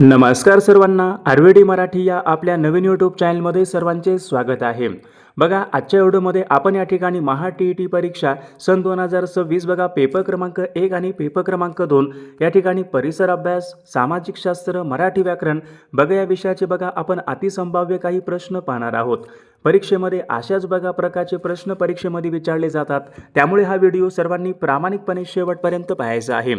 नमस्कार सर्वांना, आयुर्वेदी मराठी या आपल्या नवीन यूट्यूब चॅनलमध्ये सर्वांचे स्वागत आहे. बघा, आजच्या व्हिडिओमध्ये आपण या ठिकाणी महा टी परीक्षा सन 2026 बघा पेपर क्रमांक 1 आणि पेपर क्रमांक 2 या ठिकाणी परिसर अभ्यास, सामाजिक शास्त्र, मराठी व्याकरण बघा या विषयाचे बघा आपण अतिसंभाव्य काही प्रश्न पाहणार आहोत. परीक्षेमध्ये अशाच बघा प्रकारचे प्रश्न परीक्षेमध्ये विचारले जातात. त्यामुळे हा व्हिडिओ सर्वांनी प्रामाणिकपणे शेवटपर्यंत पाहायचा आहे.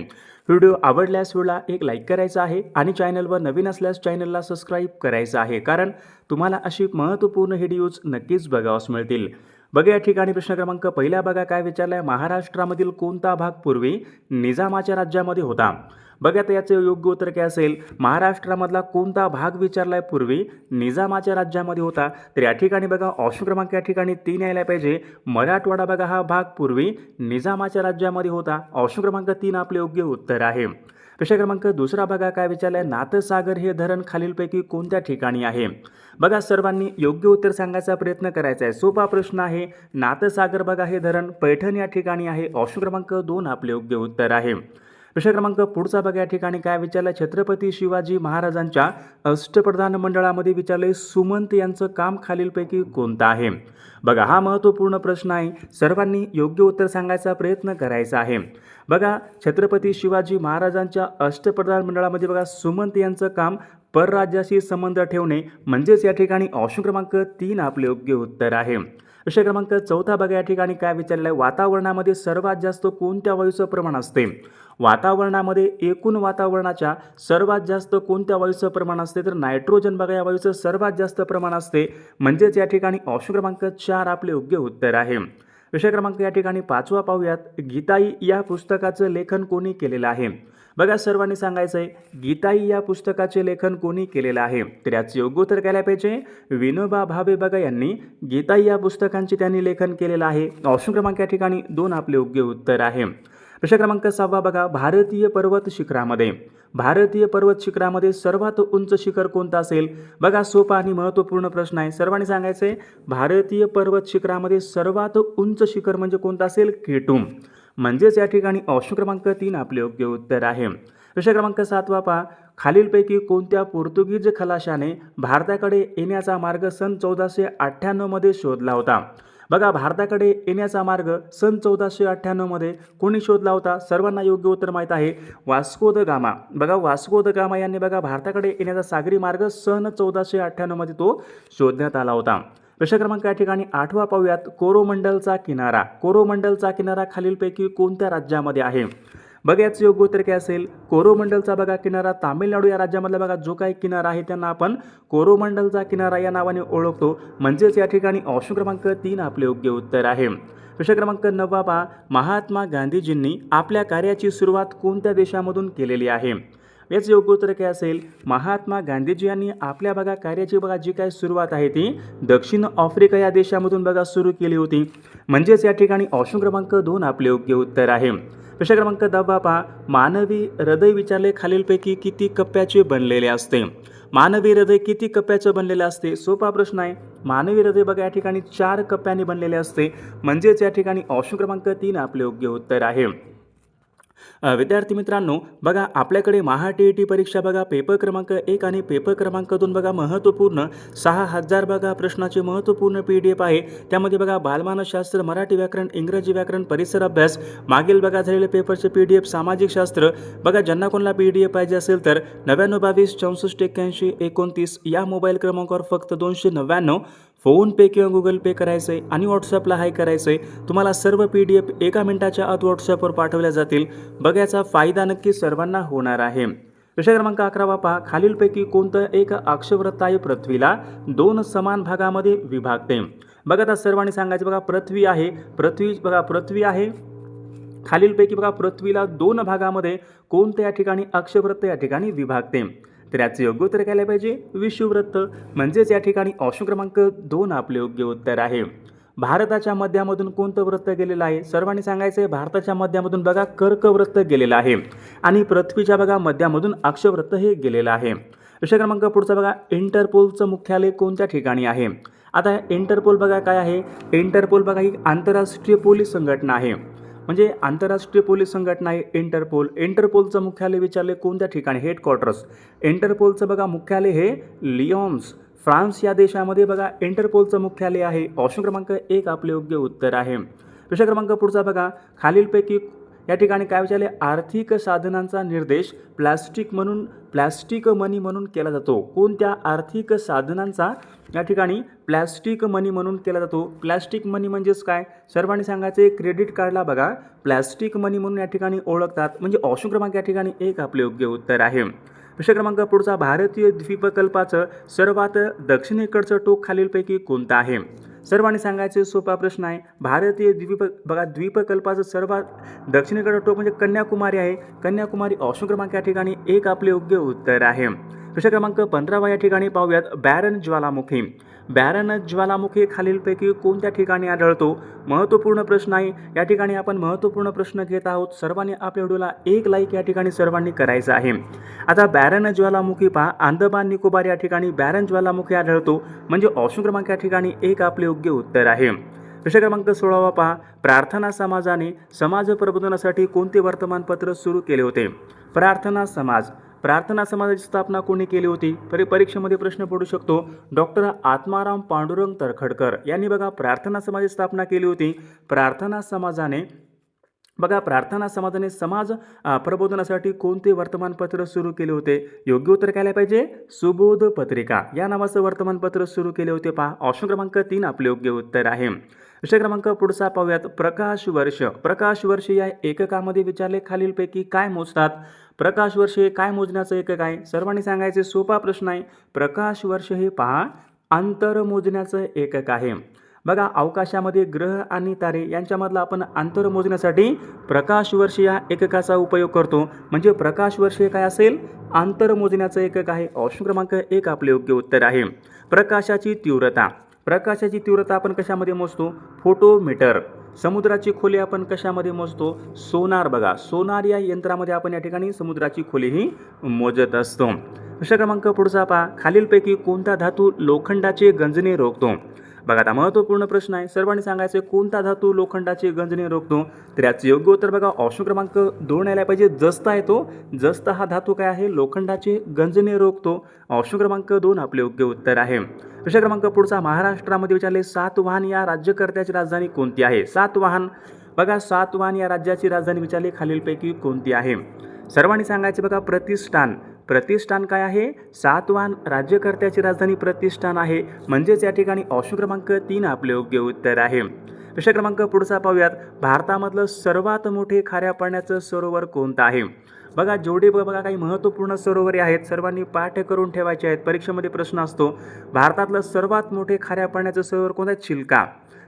व्हिडिओ आवडल्यास व्हिडिओला एक लाईक करायचा आहे आणि चॅनलवर नवीन असल्यास चॅनलला सबस्क्राईब करायचं आहे, कारण तुम्हाला अशी महत्त्वपूर्ण व्हिडिओज नक्कीच बघावयास मिळतील. बघा या ठिकाणी प्रश्न क्रमांक पहिला बघा काय विचारलाय, महाराष्ट्रामधील कोणता भाग पूर्वी निजामाच्या राज्यामध्ये होता? बघा तर याचे योग्य उत्तर काय असेल, महाराष्ट्रामधला कोणता भाग विचारलाय पूर्वी निजामाच्या राज्यामध्ये होता? तर या ठिकाणी बघा ऑप्शन क्रमांक या ठिकाणी 3 यायला पाहिजे. मराठवाडा बघा हा भाग पूर्वी निजामाच्या राज्यामध्ये होता. ऑप्शन क्रमांक 3 आपले योग्य उत्तर आहे. प्रश्न क्रमांक दुसरा बघा काय विचारलाय, नाथसागर हे धरण खालीलपैकी कोणत्या ठिकाणी आहे? बघा सर्वांनी योग्य उत्तर सांगायचा प्रयत्न करायचा आहे. सोपा प्रश्न आहे. नाथसागर बघा हे धरण पैठण या ठिकाणी आहे. ऑप्शन क्रमांक 2 आपले योग्य उत्तर आहे. प्रश्न क्रमांक पुढचा बघा या ठिकाणी काय विचारलं, छत्रपती शिवाजी महाराजांच्या अष्टप्रधान मंडळामध्ये विचारले सुमंत यांचं काम खालीलपैकी कोणतं आहे? बघा हा महत्त्वपूर्ण प्रश्न आहे. सर्वांनी योग्य उत्तर सांगायचा प्रयत्न करायचा आहे. बघा छत्रपती शिवाजी महाराजांच्या अष्टप्रधान मंडळामध्ये बघा सुमंत यांचं काम परराज्याशी संबंध ठेवणे म्हणजेच या ठिकाणी ऑप्शन क्रमांक 3 आपले योग्य उत्तर आहे. प्रश्न क्रमांक चौथा बघा या ठिकाणी काय विचारलं आहे, वातावरणामध्ये सर्वात जास्त कोणत्या वायूचं प्रमाण असते? वातावरणामध्ये एकूण वातावरणाच्या सर्वात जास्त कोणत्या वायूचं प्रमाण असते? तर नायट्रोजन बघा या वायूचं सर्वात जास्त प्रमाण असते, म्हणजेच या ठिकाणी ऑप्शन क्रमांक 4 आपले योग्य उत्तर आहे. विषय क्रमांक या ठिकाणी 5वा पाहूयात, गीताई या पुस्तकाचं लेखन कोणी केलेलं आहे? बघा सर्वांनी सांगायचं आहे, गीताई या पुस्तकाचे लेखन कोणी केलेलं आहे? तर याचे योग्य उत्तर काय पाहिजे, विनोबा भावे बघा यांनी गीताई या पुस्तकांचे त्यांनी लेखन केलेलं आहे. ऑप्शन क्रमांक या ठिकाणी 2 आपले योग्य उत्तर आहे. प्रश्न क्रमांक 6 बघा, भारतीय पर्वत शिखरामध्ये सर्वात उंच शिखर कोणतं असेल? बघा सोपा आणि महत्त्वपूर्ण प्रश्न आहे. सर्वांनी सांगायचं आहे, भारतीय पर्वत शिखरामध्ये सर्वात उंच शिखर म्हणजे कोणतं असेल? केटुम. म्हणजेच या ठिकाणी ऑप्शन क्रमांक 3 आपले योग्य उत्तर आहे. प्रश्न क्रमांक 7 पहा, खालीलपैकी कोणत्या पोर्तुगीज खलाशाने भारताकडे येण्याचा मार्ग सन 1498 मध्ये शोधला होता? बघा भारताकडे येण्याचा मार्ग सन 1498 मध्ये कोणी शोधला होता? सर्वांना योग्य उत्तर माहीत आहे, वास्को द गामा. बघा वास्को द गामा यांनी बघा भारताकडे येण्याचा सागरी मार्ग सन 1498 मध्ये तो शोधण्यात आला होता. प्रश्न क्रमांक या ठिकाणी 8वा पाहूयात, कोरोमंडलचा किनारा खालीलपैकी कोणत्या राज्यामध्ये आहे? बघा याचं योग्य उत्तर काय असेल, कोरोमंडलचा बघा किनारा तामिळनाडू या राज्यामधला बघा जो काही किनारा आहे त्यांना आपण कोरोमंडलचा किनारा या नावाने ओळखतो, म्हणजेच या ठिकाणी ऑप्शन क्रमांक 3 आपले योग्य उत्तर आहे. प्रश्न क्रमांक 9 पहा, महात्मा गांधीजींनी आपल्या कार्याची सुरुवात कोणत्या देशामधून केलेली आहे? याचं योग्य उत्तर काय असेल, महात्मा गांधीजी यांनी आपल्या बघा कार्याची बघा जी काही सुरुवात आहे ती दक्षिण आफ्रिका या देशामधून बघा सुरू केली होती, म्हणजेच या ठिकाणी ऑप्शन क्रमांक 2 आपले योग्य उत्तर आहे. प्रश्न क्रमांक 10 पहा, मानवी हृदय विचारले खालीलपैकी किती कप्प्याचे बनलेले असते? मानवी हृदय किती कप्प्याचे बनलेले असते? सोपा प्रश्न आहे. मानवी हृदय बघा या ठिकाणी 4 कप्प्याने बनलेले असते, म्हणजेच या ठिकाणी ऑप्शन क्रमांक 3 आपले योग्य उत्तर आहे. विद्यार्थी मित्रांनो, बघा आपल्याकडे महा टी परीक्षा बघा पेपर क्रमांक 1 आणि पेपर क्रमांक 2 बघा महत्त्वपूर्ण 6000 बघा प्रश्नाचे महत्त्वपूर्ण PDF आहे. त्यामध्ये बघा बालमानसशास्त्र, मराठी व्याकरण, इंग्रजी व्याकरण, परिसर अभ्यास, मागील बघा झालेले पेपरचे PDF, सामाजिक शास्त्र बघा. ज्यांना कोणाला PDF पाहिजे असेल तर 99 22 64 81 29 या मोबाईल क्रमांकावर फक्त 299 फोनपे किंवा गुगल पे करायचं आहे आणि व्हॉट्सअपला हाय करायचं आहे. तुम्हाला सर्व PDF 1 मिनिटाच्या आत व्हॉट्सअपवर पाठवल्या जातील. बघायचा फायदा नक्की सर्वांना होणार आहे. प्रश्न क्रमांक 11 पहा, खालीलपैकी कोणतं एक अक्षवृत्ताय पृथ्वीला 2 समान भागामध्ये विभागते? बघा आता सर्वांनी सांगायचं, बघा पृथ्वी आहे. खालीलपैकी बघा पृथ्वीला 2 भागामध्ये कोणत्या या ठिकाणी अक्षवृत्त या ठिकाणी विभागते? तर याचे योग्य उत्तर काय पाहिजे, विषुववृत्त. म्हणजेच या ठिकाणी ऑप्शन क्रमांक 2 आपले योग्य उत्तर आहे. भारताच्या मध्यामधून कोणतं वृत्त गेलेलं आहे? सर्वांनी सांगायचं आहे, भारताच्या मध्यामधून बघा कर्कवृत्त गेलेलं आहे आणि पृथ्वीच्या बघा मध्यामधून अक्षवृत्त हे गेलेलं आहे. विषय क्रमांक पुढचा बघा, इंटरपोलचं मुख्यालय कोणत्या ठिकाणी आहे? आता इंटरपोल बघा काय आहे, इंटरपोल बघा ही आंतरराष्ट्रीय पोलीस संघटना आहे. म्हणजे आंतरराष्ट्रीय पोलीस संघटना आहे इंटरपोल. इंटरपोलचं मुख्यालय विचारले कोणत्या ठिकाणी, हेडक्वार्टर्स. इंटरपोलचं बघा मुख्यालय हे लिओन्स फ्रान्स या देशामध्ये बघा इंटरपोलचं मुख्यालय आहे. ऑप्शन क्रमांक 1 आपले योग्य उत्तर आहे. प्रश्न क्रमांक पुढचा बघा, खालीलपैकी या ठिकाणी काय विचारले, आर्थिक साधनांचा निर्देश प्लॅस्टिक मनी म्हणून केला जातो. कोणत्या आर्थिक साधनांचा या ठिकाणी प्लॅस्टिक मनी म्हणून केला जातो. प्लॅस्टिक मनी म्हणजेच काय, सर्वांनी सांगायचे क्रेडिट कार्डला बघा प्लॅस्टिक मनी म्हणून या ठिकाणी ओळखतात. म्हणजे ऑप्शन क्रमांक या ठिकाणी 1 आपले योग्य उत्तर आहे. प्रश्न क्रमांक पुढचा, भारतीय द्वीपकल्पाचं सर्वात दक्षिणेकडचं टोक खालीलपैकी कोणतं आहे. सर्वांनी सांगायचे सोपा प्रश्न आहे. भारतीय द्वीपकल्पाचं सर्वात दक्षिणेकडचं टोक म्हणजे कन्याकुमारी आहे. कन्याकुमारी ऑप्शन क्रमांक या ठिकाणी 1 आपले योग्य उत्तर आहे. प्रश्न क्रमांक 15 या ठिकाणी पाहूयात, बॅरन ज्वालामुखी. बॅरन ज्वालामुखी खालीलपैकी कोणत्या ठिकाणी आढळतो. महत्त्वपूर्ण प्रश्न आहे. या ठिकाणी आपण महत्त्वपूर्ण प्रश्न घेत आहोत. सर्वांनी आपल्या व्हिडिओला 1 लाईक या ठिकाणी सर्वांनी करायचं आहे. आता बॅरन ज्वालामुखी पहा, अंदमान निकोबार या ठिकाणी बॅरन ज्वालामुखी आढळतो. म्हणजे ऑप्शन क्रमांक या ठिकाणी 1 आपले योग्य उत्तर आहे. प्रश्न क्रमांक 16 पहा, प्रार्थना समाजाने समाज प्रबोधनासाठी कोणते वर्तमानपत्र सुरू केले होते. प्रार्थना समाजाची स्थापना कोणी केली होती. परीक्षेमध्ये प्रश्न पडू शकतो. डॉक्टर आत्माराम पांडुरंग तरखडकर यांनी बघा प्रार्थना समाजाची स्थापना केली होती. प्रार्थना समाजाने समाज प्रबोधनासाठी कोणते वर्तमानपत्र सुरू केले होते. योग्य उत्तर काय पाहिजे, सुबोध पत्रिका या नावाचं वर्तमानपत्र सुरू केले होते. पहा ऑप्शन क्रमांक 3 आपले योग्य उत्तर आहे. विषय क्रमांक पुढचा पाहूयात, प्रकाश वर्ष या एककामध्ये विचारले खालीलपैकी काय मोजतात. प्रकाश वर्ष हे काय मोजण्याचं एकक आहे. सर्वांनी सांगायचे सोपा प्रश्न आहे. प्रकाश वर्ष हे पहा अंतर मोजण्याचं एकक आहे. बघा अवकाशामध्ये ग्रह आणि तारे यांच्यामधला आपण अंतर मोजण्यासाठी प्रकाश वर्ष या एककाचा उपयोग करतो. म्हणजे प्रकाश वर्ष हे काय असेल, अंतर मोजण्याचं एकक आहे. ऑप्शन क्रमांक 1 आपले योग्य उत्तर आहे. प्रकाशाची तीव्रता आपण कशामध्ये मोजतो, फोटोमीटर. समुद्राची खोली आपण कशामध्ये मोजतो, सोनार. बघा सोनार या यंत्रामध्ये आपण या ठिकाणी समुद्राची खोली ही मोजत असतो. प्रश्न क्रमांक पुढचा पहा, खालीलपैकी कोणता धातू लोखंडाचे गंजणे रोखतो. बघा आता महत्त्वपूर्ण प्रश्न आहे. सर्वांनी सांगायचे कोणता धातू लोखंडाचे गंजणे रोखतो. तर याचं योग्य उत्तर बघा ऑप्शन क्रमांक 2 यायला पाहिजे, जस्ता येतो. जस्ता हा धातू काय आहे, लोखंडाचे गंजणे रोखतो. ऑप्शन क्रमांक 2 आपले योग्य उत्तर आहे. प्रश्न क्रमांक पुढचा, महाराष्ट्रामध्ये विचारले सातवाहन या राज्यकर्त्याची राजधानी कोणती आहे. सातवाहन बघा सातवाहन या राज्याची राजधानी विचारली खालीलपैकी कोणती आहे. सर्वांनी सांगायचे बघा प्रतिष्ठान काय आहे, सातवाहन राज्यकर्त्याची राजधानी प्रतिष्ठान आहे. म्हणजेच या ठिकाणी ऑप्शन क्रमांक 3 आपले योग्य उत्तर आहे. प्रश्न क्रमांक पुढचा पाहूयात, भारतामधलं सर्वात मोठे खाऱ्या पाण्याचं सरोवर कोणतं आहे. बघा जेवढे बघा काही महत्त्वपूर्ण सरोवरे आहेत सर्वांनी पाठ करून ठेवायचे आहेत. परीक्षेमध्ये प्रश्न असतो, भारतातलं सर्वात मोठे खाऱ्या पाण्याचं सरोवर कोणतं आहे.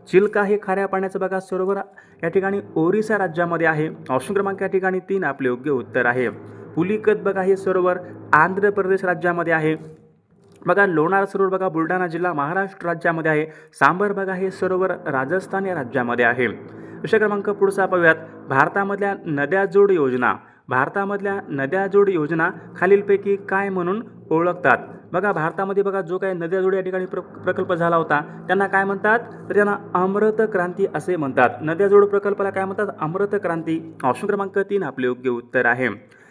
चिल्का हे खाऱ्या पाण्याचं बघा सरोवर या ठिकाणी ओरिसा राज्यामध्ये आहे. ऑप्शन क्रमांक या ठिकाणी 3 आपले योग्य उत्तर आहे. पुलिकत बघा हे सरोवर आंध्र प्रदेश राज्यामध्ये आहे. बघा लोणार सरोवर बघा बुलढाणा जिल्हा महाराष्ट्र राज्यामध्ये आहे. सांबर बघा हे सरोवर राजस्थान या राज्यामध्ये आहे. विषय क्रमांक पुढचा पाहूयात, भारतामधल्या नद्या जोड योजना खालीलपैकी काय म्हणून ओळखतात. बघा भारतामध्ये बघा जो काही नद्या जोड या ठिकाणी प्रकल्प झाला होता त्यांना काय म्हणतात, तर त्यांना अमृत क्रांती असे म्हणतात. नद्या जोड प्रकल्पाला काय म्हणतात, अमृत क्रांती. ऑप्शन क्रमांक 3 आपले योग्य उत्तर आहे.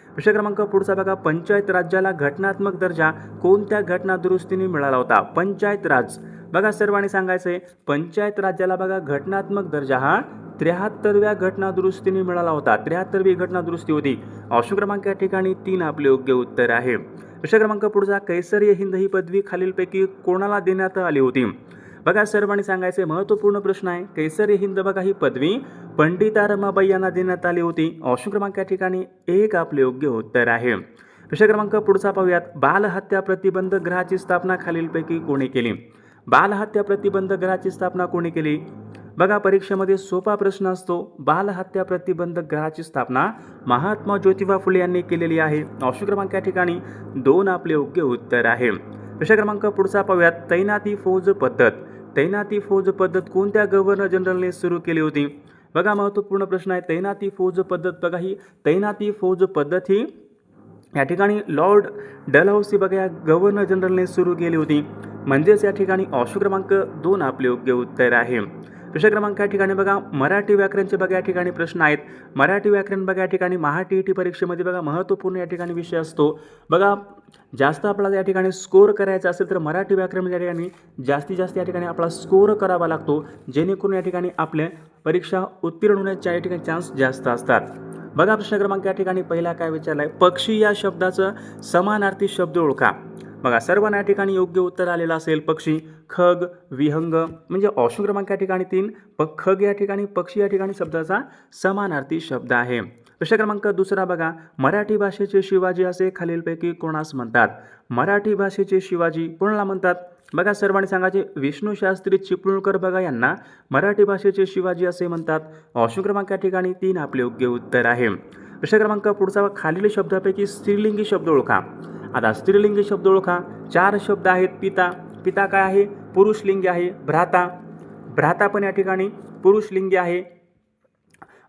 विषय क्रमांक पुढचा बघा, पंचायत राज्याला घटनात्मक दर्जा कोणत्या घटना दुरुस्तीने मिळाला होता. पंचायत राज बघा सर्वांनी सांगायचंय, पंचायत राज्याला बघा घटनात्मक दर्जा हा 73व्या घटना दुरुस्तीने मिळाला होता. 73वी घटना दुरुस्ती होती. ऑप्शन क्रमांक या ठिकाणी 3 आपले योग्य उत्तर आहे. विषय क्रमांक पुढचा, कैसर हिंद ही पदवी खालीलपैकी कोणाला देण्यात आली होती. बघा सर्वांनी सांगायचे महत्त्वपूर्ण प्रश्न आहे. कैसर हिंद बघा ही पदवी पंडिता रमाबाई यांना देण्यात आली होती. ऑप्शन क्रमांक या ठिकाणी 1 आपले योग्य उत्तर आहे. विषय क्रमांक पुढचा पाहूयात, बालहत्या प्रतिबंध गृहाची स्थापना खालीलपैकी कोणी केली. बालहत्या प्रतिबंध गृहाची स्थापना कोणी केली. बघा परीक्षेमध्ये सोपा प्रश्न असतो. बालहत्या प्रतिबंध गृहाची स्थापना महात्मा ज्योतिबा फुले यांनी केलेली आहे. ऑप्शन क्रमांक या ठिकाणी 2 आपले योग्य उत्तर आहे. विषय क्रमांक पुढचा पाहूयात, तैनाती फौज पद्धत कोणत्या गव्हर्नर जनरलने सुरू केली होती. बघा महत्त्वपूर्ण प्रश्न आहे. तैनाती फौज पद्धत बघा ही तैनाती फौज पद्धत ही या ठिकाणी लॉर्ड डलहौसी बघा या गव्हर्नर जनरलने सुरू केली होती. म्हणजेच या ठिकाणी ऑप्शन क्रमांक 2 आपले योग्य उत्तर आहे. प्रश्न क्रमांक या ठिकाणी बघा मराठी व्याकरणचे बघा या ठिकाणी प्रश्न आहेत. मराठी व्याकरण बघा या ठिकाणी महा-टी-ई-टी परीक्षेमध्ये बघा महत्त्वपूर्ण या ठिकाणी विषय असतो. बघा जास्त आपल्याला या ठिकाणी स्कोअर करायचा असेल तर मराठी व्याकरण या ठिकाणी जास्तीत जास्त या ठिकाणी आपला स्कोअर करावा लागतो, जेणेकरून या ठिकाणी आपल्या परीक्षा उत्तीर्ण होण्याच्या या ठिकाणी चान्स जास्त असतात. बघा प्रश्न क्रमांक या ठिकाणी पहिला काय विचारला आहे, पक्षी या शब्दाचं समानार्थी शब्द ओळखा. बघा सर्वांना या ठिकाणी योग्य उत्तर आलेलं असेल. पक्षी, खग, विहंग म्हणजे ऑप्शन क्रमांक या ठिकाणी 3. खग या ठिकाणी पक्षी या ठिकाणी शब्दाचा समानार्थी शब्द आहे. प्रश्न क्रमांक दुसरा बघा मराठी भाषेचे शिवाजी असे खालीलपैकी कोणास म्हणतात. मराठी भाषेचे शिवाजी कोणाला म्हणतात. बघा सर्वांनी सांगायचे विष्णू शास्त्री चिपळूणकर बघा यांना मराठी भाषेचे शिवाजी असे म्हणतात. ऑप्शन क्रमांक या ठिकाणी 3 आपले योग्य उत्तर आहे. प्रश्न क्रमांक पुढचा खालील शब्दापैकी स्त्रीलिंगी शब्द ओळखा. आता स्त्रीलिंगी शब्द ओळखा. 4 शब्द आहेत. पिता, पिता काय आहे पुरुषलिंगी आहे. भ्राता, भ्राता पण या ठिकाणी पुरुषलिंगी आहे.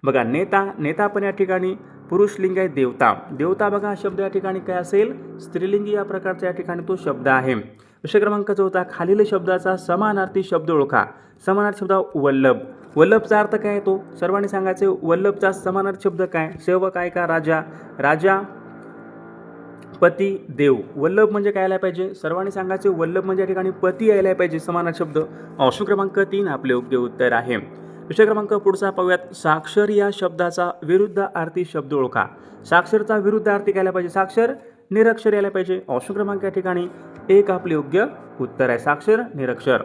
बघा नेता, नेता पण या ठिकाणी पुरुषलिंगी आहे. देवता, देवता बघा हा शब्द या ठिकाणी काय असेल स्त्रीलिंगी या प्रकारचा या ठिकाणी तो शब्द आहे. प्रश्न क्रमांक 4 खालील शब्दाचा समानार्थी शब्द ओळखा. समानार्थी शब्द वल्लभ. वल्लभचा अर्थ काय येतो सर्वांनी सांगायचे. वल्लभचा समानार्थी शब्द काय सेवक आहे का राजा, राजा पती देव. वल्लभ म्हणजे काय यायला पाहिजे सर्वांनी सांगायचे. वल्लभ म्हणजे या ठिकाणी पती यायला पाहिजे समानार्थी शब्द. ऑप्शन क्रमांक 3 आपले योग्य उत्तर आहे. विषय क्रमांक पुढचा पाहूयात. साक्षर या शब्दाचा विरुद्धार्थी शब्द ओळखा. साक्षरचा विरुद्धार्थी काय यायला पाहिजे. साक्षर निरक्षर यायला पाहिजे. ऑप्शन क्रमांक या ठिकाणी 1 आपले योग्य उत्तर आहे. साक्षर निरक्षर.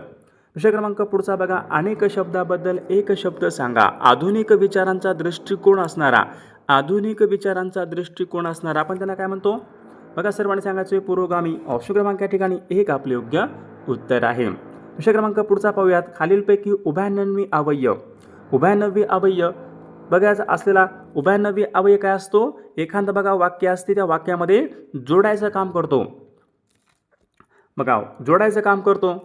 विषय क्रमांक पुढचा बघा अनेक शब्दाबद्दल एक शब्द सांगा. आधुनिक विचारांचा दृष्टिकोन असणारा, आधुनिक विचारांचा दृष्टिकोन असणारा आपण त्यांना काय म्हणतो. बघा सर्वांनी सांगायचे पुरोगामी. ऑप्शन क्रमांक या ठिकाणी 1 आपले योग्य उत्तर आहे. विषय क्रमांक पुढचा पाहूयात. खालीलपैकी उभयनवी अवयव, उभयनवी अवयव बघायचा असलेला उभयनवी अवयव काय असतो. एखादं बघा वाक्य असते त्या वाक्यामध्ये जोडायचं काम करतो. बघा जोडायचं काम करतो.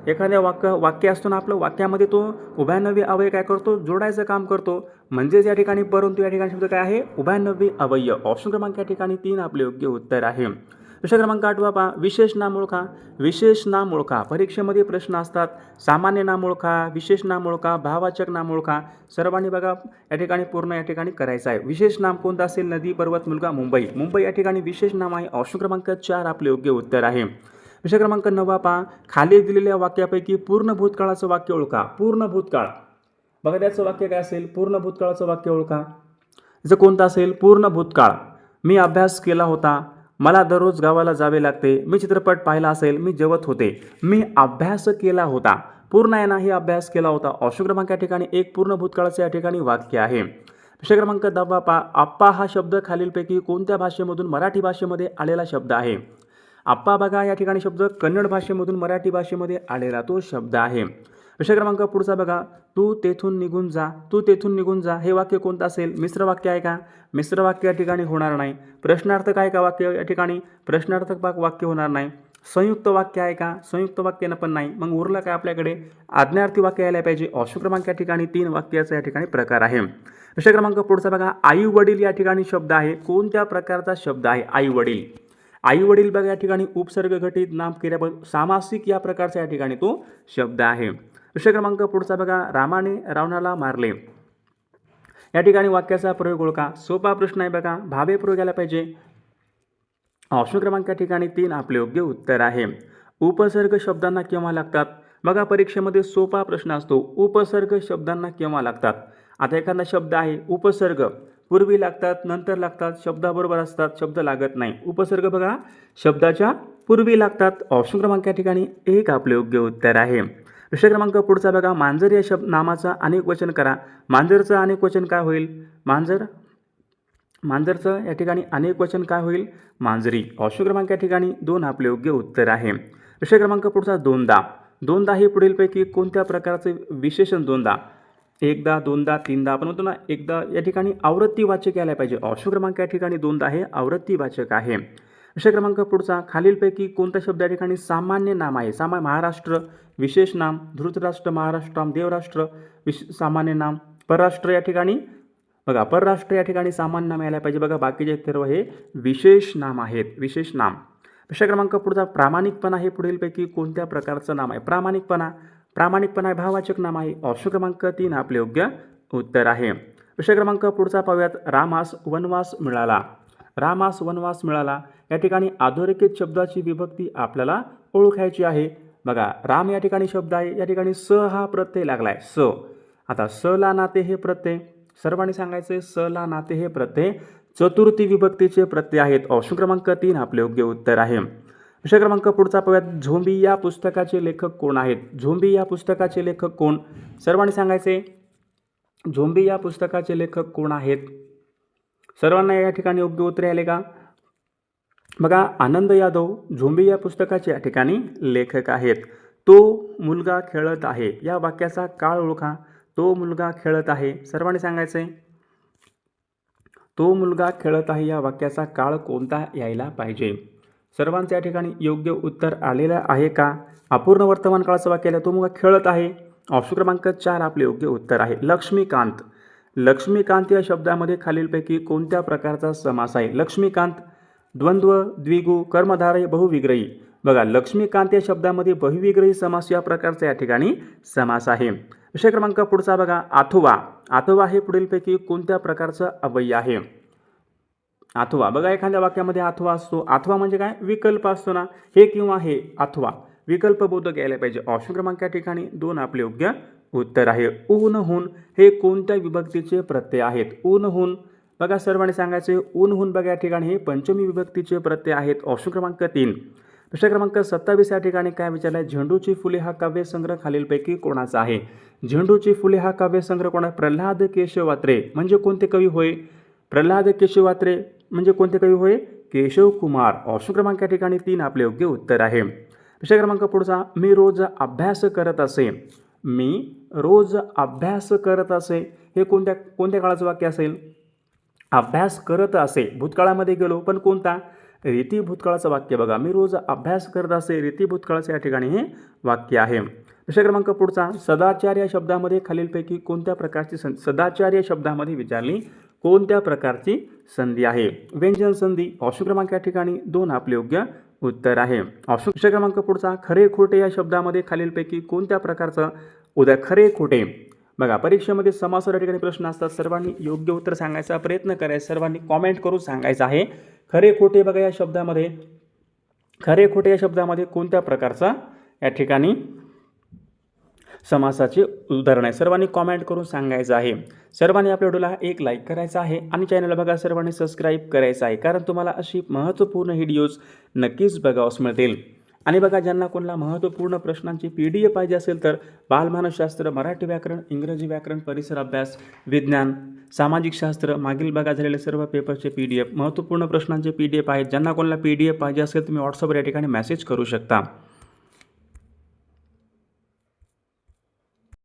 एखाद्या वाक्य असतो ना आपलं वाक्यामध्ये तो उभयनवी अवयव काय करतो जोडायचं काम करतो. म्हणजेच या ठिकाणी परंतु या ठिकाणी शब्द काय आहे उभयनवी अवयव. ऑप्शन क्रमांक या ठिकाणी 3 आपले योग्य उत्तर आहे. विषय क्रमांक 8 पहा विशेष नाम ओळखा. विशेष नाम ओळखा परीक्षेमध्ये प्रश्न असतात. सामान्य नाम ओळखा, विशेष नाम ओळखा, भाववाचक नाम ओळखा. सर्वांनी बघा या ठिकाणी पूर्ण या ठिकाणी करायचं आहे. विशेष नाम कोणतं असेल नदी, पर्वत, मुलगा, मुंबई. मुंबई या ठिकाणी विशेष नाम आहे. ऑप्शन क्रमांक 4 आपले योग्य उत्तर आहे. विषय क्रमांक 9 पहा खाली दिलेल्या वाक्यापैकी पूर्ण भूतकाळाचं वाक्य ओळखा. पूर्ण भूतकाळ बघा त्याचं वाक्य काय असेल. पूर्ण भूतकाळाचं वाक्य ओळखा. जर कोणतं असेल पूर्ण भूतकाळ. मी अभ्यास केला होता, मला दररोज गावाला जावे लागते, मी चित्रपट पाहिला असेल, मी जेवत होते. मी अभ्यास केला होता पूर्ण आहे ना, हे अभ्यास केला होता. ऑप्शन क्रमांक या ठिकाणी 1 पूर्ण भूतकाळाचं या ठिकाणी वाक्य आहे. विषय क्रमांक 10 पहा आप्पा हा शब्द खालीलपैकी कोणत्या भाषेमधून मराठी भाषेमध्ये आलेला शब्द आहे. आप्पा बघा या ठिकाणी शब्द कन्नड भाषेमधून मराठी भाषेमध्ये आलेला तो शब्द आहे. विषय क्रमांक पुढचा बघा तू तेथून निघून जा. तू तेथून निघून जा हे वाक्य कोणतं असेल. मिश्र वाक्य आहे का. मिश्र वाक्य या ठिकाणी होणार नाही. प्रश्नार्थक आहे का वाक्य या ठिकाणी. प्रश्नार्थक वाक्य होणार नाही. संयुक्त वाक्य आहे का. संयुक्त वाक्य पण नाही. मग उरलं काय आपल्याकडे आज्ञार्थी वाक्य यायला पाहिजे. ऑप्शन क्रमांक या ठिकाणी 3 वाक्याचा या ठिकाणी प्रकार आहे. विषय क्रमांक पुढचा बघा आई वडील या ठिकाणी शब्द आहे. कोणत्या प्रकारचा शब्द आहे आई वडील. आई वडील बघा या ठिकाणी उपसर्ग घटित नाम क्रियापद सामासिक या प्रकारचा या ठिकाणी तो शब्द आहे. विषय क्रमांक पुढचा बघा रामाने रावणाला मारले. या ठिकाणी वाक्याचा प्रयोग ओळखा. सोपा प्रश्न आहे बघा. भावे प्रयोग यायला पाहिजे. ऑप्शन क्रमांक या ठिकाणी 3 आपले योग्य उत्तर आहे. उपसर्ग शब्दांना केव्हा लागतात. बघा परीक्षेमध्ये सोपा प्रश्न असतो. उपसर्ग शब्दांना केव्हा लागतात. आता एखादा शब्द आहे उपसर्ग पूर्वी लागतात, नंतर लागतात, शब्दाबरोबर असतात, शब्द लागत नाही. उपसर्ग बघा शब्दाच्या पूर्वी लागतात. ऑप्शन क्रमांक या ठिकाणी 1 आपले योग्य उत्तर आहे. विषय क्रमांक पुढचा बघा मांजर या नामाचा अनेक वचन करा. मांजरचं अनेक वचन काय होईल. मांजरचं या ठिकाणी अनेक वचन काय होईल मांजरी. ऑप्शन क्रमांक या ठिकाणी 2 आपले योग्य उत्तर आहे. विषय क्रमांक पुढचा दोनदा. दोनदा हे पुढीलपैकी कोणत्या प्रकारचे विशेषण. दोनदा एकदा, दोनदा, तीनदा आपण म्हणतो ना एकदा या ठिकाणी आवृत्तीवाचक यायला पाहिजे. ऑप्शन क्रमांक या ठिकाणी 2दा हे आवृत्तीवाचक आहे. विषय क्रमांक पुढचा खालीलपैकी कोणता शब्द या ठिकाणी सामान्य नाम आहे. महाराष्ट्र विशेष नाम, धृतराष्ट्र, महाराष्ट्र, देवराष्ट्र सामान्य नाम, परराष्ट्र या ठिकाणी बघा परराष्ट्र या ठिकाणी सामान्य नाम यायला पाहिजे. बघा बाकीचे सर्व हे विशेष नाम आहेत. विशेष नाम. विषय क्रमांक पुढचा प्रामाणिकपणा हे पुढीलपैकी कोणत्या प्रकारचं नाम आहे. प्रामाणिकपणा प्रामाणिकपणा हे भाववाचक नाम आहे. ऑप्शन क्रमांक 3 आपले योग्य उत्तर आहे. प्रश्न क्रमांक पुढचा पाहूयात. रामास वनवास मिळाला. रामास वनवास मिळाला या ठिकाणी अधोरेखित शब्दाची विभक्ती आपल्याला ओळखायची आहे. बघा, राम या ठिकाणी शब्द आहे, या ठिकाणी स हा प्रत्यय लागलाय. स, आता स ला नाते हे प्रत्यय, सर्वांनी सांगायचे स ला नाते हे प्रत्यय चतुर्थी विभक्तीचे प्रत्यय आहेत. ऑप्शन क्रमांक 3 आपले योग्य उत्तर आहे. विषय क्रमांक पुढचा पाहूयात. झोंबी या पुस्तकाचे लेखक कोण आहेत? झोंबी या पुस्तकाचे लेखक कोण? सर्वांनी सांगायचे झोंबी या पुस्तकाचे लेखक कोण आहेत? सर्वांना या ठिकाणी योग्य उत्तर आले का? बघा, आनंद यादव झोंबी या पुस्तकाचे या ठिकाणी लेखक आहेत. तो मुलगा खेळत आहे या वाक्याचा काळ ओळखा. तो मुलगा खेळत आहे, सर्वांनी सांगायचे तो मुलगा खेळत आहे या वाक्याचा काळ कोणता यायला पाहिजे? सर्वांच्या या ठिकाणी योग्य उत्तर आलेलं आहे का? अपूर्ण वर्तमान काळाचं वाक्य आलं, तो मुलगा खेळत आहे. ऑप्शन क्रमांक 4 आपले योग्य उत्तर आहे. लक्ष्मीकांत. लक्ष्मीकांत या शब्दामध्ये खालीलपैकी कोणत्या प्रकारचा समास आहे? लक्ष्मीकांत द्वंद्व, द्विगु, कर्मधारय, बहुविग्रही. बघा, लक्ष्मीकांत या शब्दामध्ये बहुविग्रही समास या प्रकारचा या ठिकाणी समास आहे. विषय क्रमांक पुढचा बघा. अथवा. अथवा हे पुढीलपैकी कोणत्या प्रकारचं अव्यय आहे? अथवा, बघा, एखाद्या वाक्यामध्ये अथवा असतो. अथवा म्हणजे काय? विकल्प असतो ना, हे किंवा हे, अथवा विकल्पबोधक यायला पाहिजे. ऑप्शन क्रमांक या ठिकाणी 2 आपले योग्य उत्तर आहे. ऊनहून हे कोणत्या विभक्तीचे प्रत्यय आहेत? ऊनहून, बघा, सर्वांनी सांगायचे ऊनहून, बघा, या ठिकाणी हे पंचमी विभक्तीचे प्रत्यय आहेत. ऑप्शन क्रमांक 3. प्रश्न क्रमांक 27 या ठिकाणी काय विचारलाय? झेंडूची फुले हा काव्यसंग्रह खालीलपैकी कोणाचा आहे? झेंडूची फुले हा काव्यसंग्रह कोणा? प्रल्हाद केशवात्रे म्हणजे कोणते कवी होय? प्रल्हाद केशवात्रे म्हणजे कोणते कवी होय? केशव कुमार. ऑप्शन क्रमांक या ठिकाणी 3 आपले योग्य उत्तर आहे. विषय क्रमांक पुढचा. मी रोज अभ्यास करत असे. मी रोज अभ्यास करत असे हे कोणत्या काळाचं वाक्य असेल? अभ्यास करत असे, भूतकाळामध्ये गेलो, पण कोणता? रीती भूतकाळाचं वाक्य. बघा, मी रोज अभ्यास करत असे, रीती भूतकाळाचं या ठिकाणी हे वाक्य आहे. विषय क्रमांक पुढचा. सदाचार या शब्दामध्ये खालीलपैकी कोणत्या प्रकारची सदाचार या शब्दामध्ये विचारली कोणत्या प्रकारची संधी आहे? व्यंजन संधी. ऑप्शन क्रमांक या ठिकाणी 2 आपले योग्य उत्तर आहे. ऑप्शन. विषय क्रमांक पुढचा. खरे खोटे या शब्दामध्ये खालीलपैकी कोणत्या प्रकारचं उद्या खरे खोटे. बघा, परीक्षेमध्ये समासाच्या ठिकाणी प्रश्न असतात, सर्वांनी योग्य उत्तर सांगायचा प्रयत्न करायचा, सर्वांनी कॉमेंट करून सांगायचं आहे. खरे खोटे, बघा, या शब्दामध्ये खरे खोटे या शब्दामध्ये कोणत्या प्रकारचा या ठिकाणी समासाचे उदाहरण आहे? सर्वांनी कॉमेंट करून सांगायचं आहे. सर्वांनी आपल्या व्हिडिओला एक लाईक करायचा आहे आणि चॅनलला बघा सर्वांनी सबस्क्राईब करायचं आहे, कारण तुम्हाला अशी महत्त्वपूर्ण व्हिडिओज नक्कीच बघावयास मिळतील. आणि बघा, ज्यांना कोणाला महत्त्वपूर्ण प्रश्नांची PDF पाहिजे असेल तर बालमानसशास्त्र, मराठी व्याकरण, इंग्रजी व्याकरण, परिसर अभ्यास, विज्ञान, सामाजिक शास्त्र, मागील बघा झालेले सर्व पेपरचे PDF, महत्त्वपूर्ण प्रश्नांचे PDF आहेत. ज्यांना कोणाला PDF पाहिजे असेल तुम्ही व्हॉट्सअपवर या ठिकाणी मेसेज करू शकता.